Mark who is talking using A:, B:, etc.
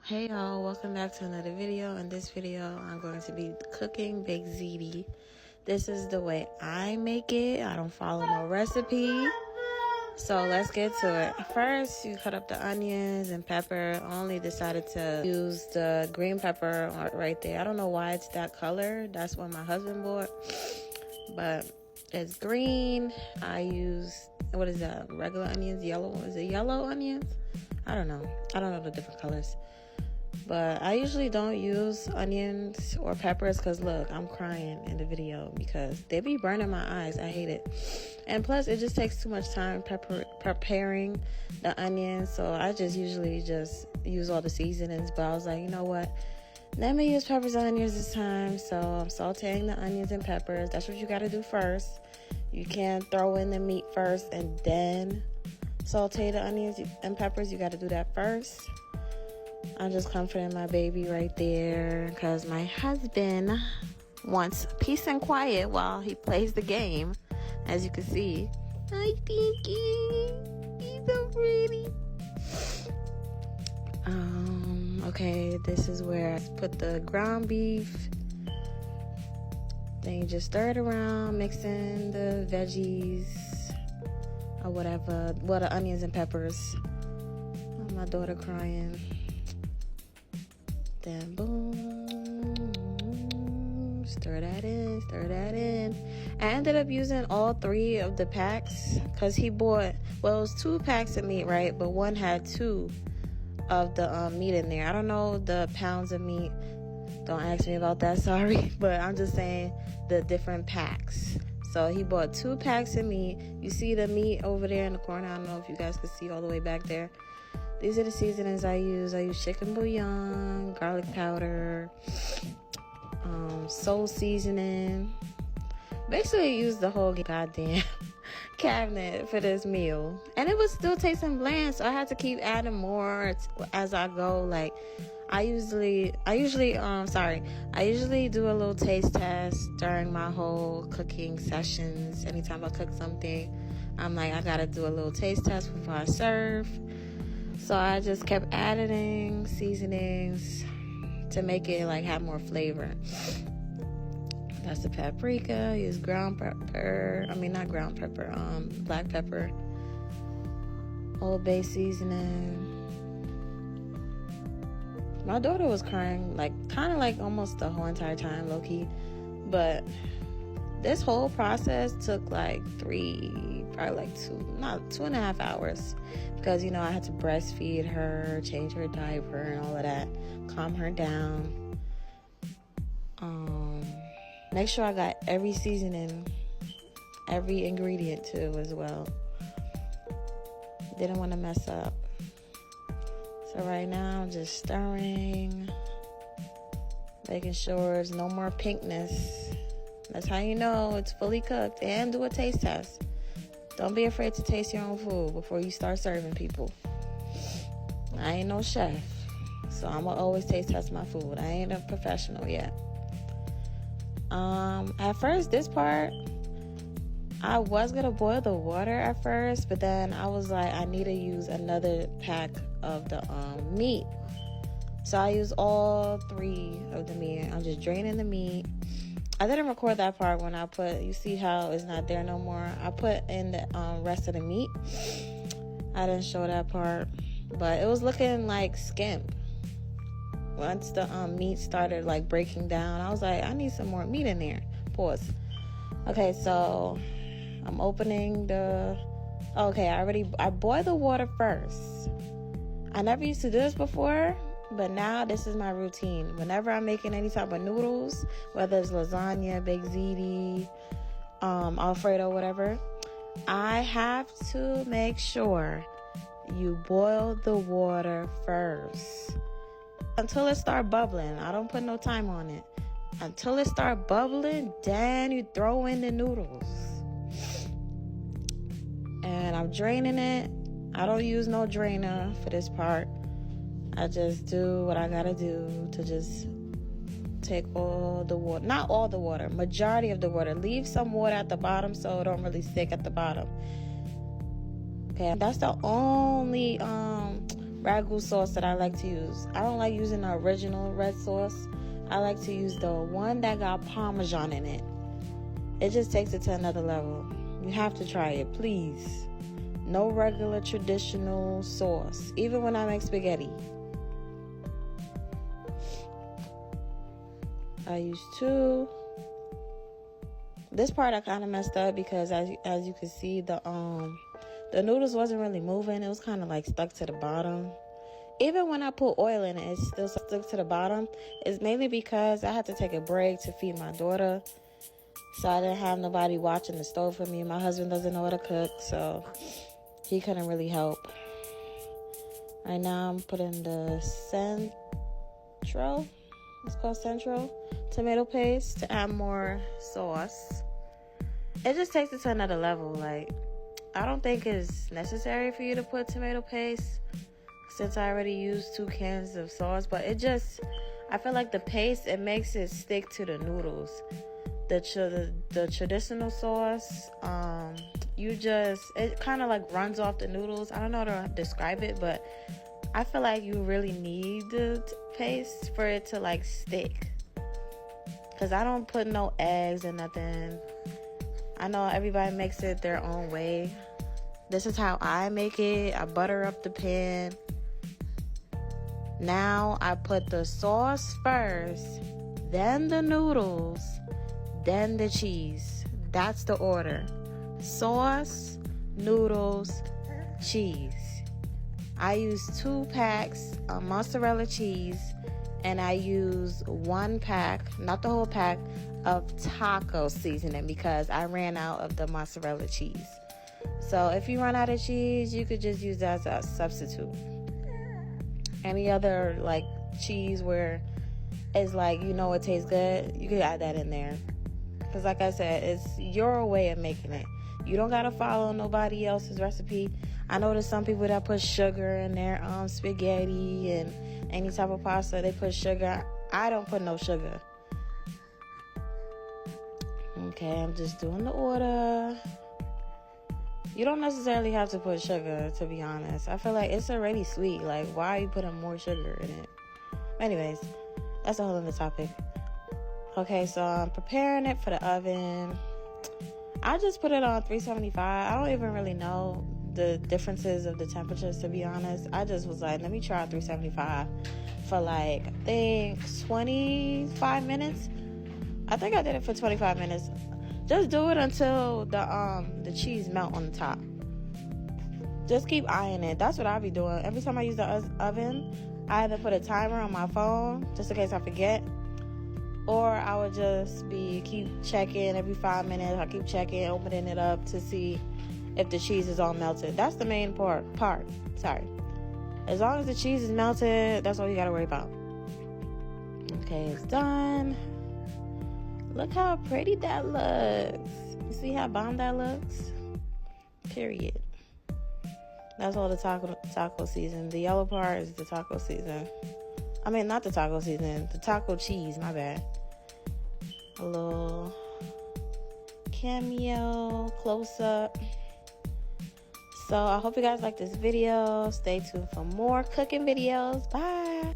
A: Hey y'all, welcome back to another video. In this video, I'm going to be cooking baked ziti. This is the way I make it. I don't follow no recipe. So let's get to it. First, you cut up the onions and pepper. I only decided to use the green pepper right there. I don't know why it's that color. That's what my husband bought. But it's green. I use, what is that? Regular onions? Yellow? Is it yellow onions? I don't know. I don't know the different colors. But I usually don't use onions or peppers because, look, I'm crying in the video because they be burning my eyes. I hate it. And plus, it just takes too much time preparing the onions. So I just usually just use all the seasonings. But I was like, you know what? Let me use peppers and onions this time. So I'm sauteing the onions and peppers. That's what you got to do first. You can't throw in the meat first and then saute the onions and peppers. You got to do that first. I'm just comforting my baby right there because my husband wants peace and quiet while he plays the game. As you can see, hi Pinky, he's so pretty. Okay, this is where I put the ground beef. Then you just stir it around, mix in the veggies or whatever. Well, the onions and peppers. Oh, my daughter crying. Then boom, stir that in. I ended up using all 3 of the packs because he bought, well, it was 2 packs of meat, right? But one had 2 of the meat in there. I don't know the pounds of meat. Don't ask me about that, sorry. But I'm just saying the different packs. So he bought 2 packs of meat. You see the meat over there in the corner. I don't know if you guys can see all the way back there. These are the seasonings I use. I use chicken bouillon, garlic powder, soul seasoning. Basically, I used the whole goddamn cabinet for this meal. And it was still tasting bland, so I had to keep adding more as I go. Like, I usually do a little taste test during my whole cooking sessions. Anytime I cook something, I'm like, I gotta do a little taste test before I serve. So I just kept adding seasonings to make it like have more flavor. That's the paprika. Use ground pepper. Not ground pepper. Black pepper. Old Bay seasoning. My daughter was crying kind of like almost the whole entire time, low key. But this whole process took like 2.5 hours. Because, I had to breastfeed her, change her diaper and all of that, calm her down. Make sure I got every seasoning, every ingredient too as well. Didn't want to mess up. So right now I'm just stirring, making sure there's no more pinkness. That's how you know it's fully cooked. And do a taste test. Don't be afraid to taste your own food before you start serving people. I ain't no chef, so I'm gonna always taste test my food. I ain't a professional yet. At first, this part, I was gonna boil the water at first, but then I was like, I need to use another pack of the meat. So I use all 3 of the meat. I'm just draining the meat. I didn't record that part when I put, you see how it's not there no more. I put in the rest of the meat. I didn't show that part, but it was looking like skimp. Once the meat started like breaking down, I was like, I need some more meat in there. Pause. Okay, so I'm opening I boiled the water first. I never used to do this before. But now this is my routine. Whenever I'm making any type of noodles, whether it's lasagna, baked ziti, Alfredo, whatever, I have to make sure you boil the water first. Until it start bubbling. I don't put no time on it. Until it start bubbling, then you throw in the noodles. And I'm draining it. I don't use no drainer for this part. I just do what I gotta do to just take all the water. Not all the water, majority of the water. Leave some water at the bottom so it don't really stick at the bottom. Okay, that's the only ragu sauce that I like to use. I don't like using the original red sauce. I like to use the one that got Parmesan in it. It just takes it to another level. You have to try it, please. No regular traditional sauce, even when I make spaghetti. I use 2. This part I kind of messed up because as you can see, the noodles wasn't really moving. It was kind of like stuck to the bottom. Even when I put oil in it, it still stuck to the bottom. It's mainly because I had to take a break to feed my daughter. So I didn't have nobody watching the stove for me. My husband doesn't know how to cook, so he couldn't really help. Right now I'm putting the Central. It's called Central tomato paste to add more sauce. It just takes it to another level. Like, I don't think it's necessary for you to put tomato paste since I already used 2 cans of sauce, but I feel like the paste, it makes it stick to the noodles. The traditional sauce, it kind of like runs off the noodles. I don't know how to describe it, but I feel like you really need the paste for it to like stick. Cause I don't put no eggs or nothing. I know everybody makes it their own way. This is how I make it. I butter up the pan. Now I put the sauce first, then the noodles, then the cheese. That's the order. Sauce, noodles, cheese. I use 2 packs of mozzarella cheese, and I use 1 pack, not the whole pack, of taco seasoning because I ran out of the mozzarella cheese. So if you run out of cheese, you could just use that as a substitute. Any other like cheese where it's like, it tastes good, you could add that in there. Because like I said, it's your way of making it. You don't got to follow nobody else's recipe. I know there's some people that put sugar in their spaghetti and any type of pasta. They put sugar. I don't put no sugar. Okay, I'm just doing the order. You don't necessarily have to put sugar, to be honest. I feel like it's already sweet. Like, why are you putting more sugar in it? Anyways, that's a whole other topic. Okay, so I'm preparing it for the oven. I just put it on 375. I don't even really know the differences of the temperatures, to be honest. I just was like, let me try 375 for like, I think 25 minutes. I think I did it for 25 minutes. Just do it until the cheese melt on the top. Just keep eyeing it. That's what I be doing. Every time I use the oven, I either put a timer on my phone just in case I forget, or I would just keep checking every 5 minutes. I keep checking, opening it up to see if the cheese is all melted. That's the main part. Sorry. As long as the cheese is melted, that's all you gotta worry about. Okay, it's done. Look how pretty that looks. You see how bomb that looks? Period. That's all the taco season. The yellow part is the taco season. I mean, not the taco season. The taco cheese, my bad. A little cameo close up. So I hope you guys like this video. Stay tuned for more cooking videos. Bye.